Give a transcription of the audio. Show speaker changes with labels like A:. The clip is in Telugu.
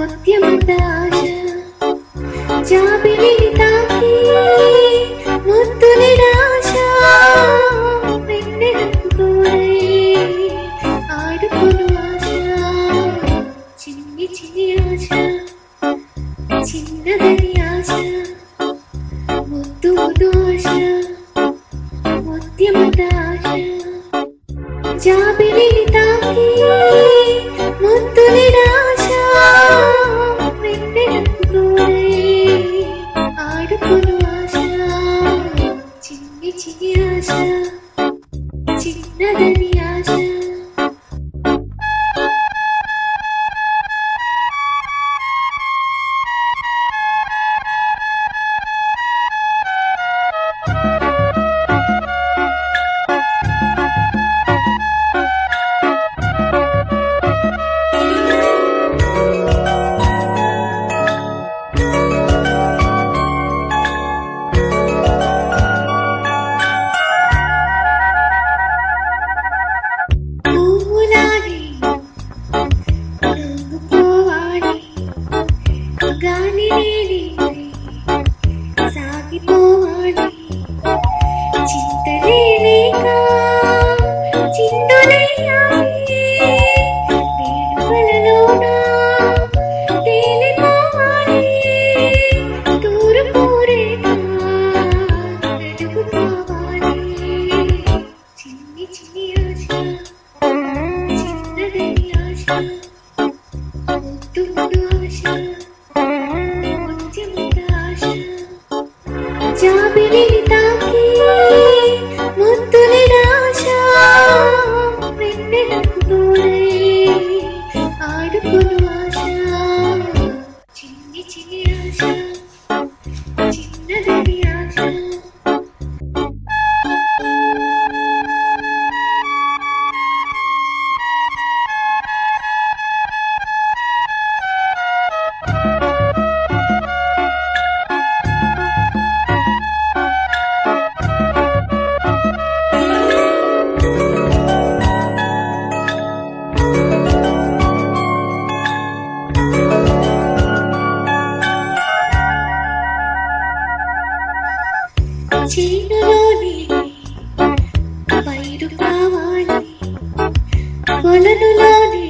A: ముత్యమంత ఆశ జాబిలిని తాకి ముద్దు నిరాశ వెన్నెలకు తోడై ఆడుకొను ఆశ చిన్ని చిన్ని ఆశ చిన్నదని ఆశ ముద్దు ముద్దు ఆశ ముత్యమంత ఆశ జాబిలిని తాకి ముద్దు నిరాశ వెన్నెలకు తోడై ఆడుకొను ఆశ చిన్ని చిన్ని ఆశ చిన్నదని ఆశ గాలి సాగిపోవాలి చింతలే లేక చిందులేయాలి వేణువలలోన తేలిపోవాలి తూర్పురేఖ నడుపుకోవాలి చిన్ని చిన్ని ఆశ చిన్నదని ఆశ ముద్దు ముద్దు ఆశ జాబిలిని తాకి ముద్దు నిరాశ వెన్నెలకు తోడై ఆడుకొను ఆశ చిన్ని చిన్ని ఆశ చిన్నదని ఆశ చేనులోని పైరు కావాలి కొలనులోని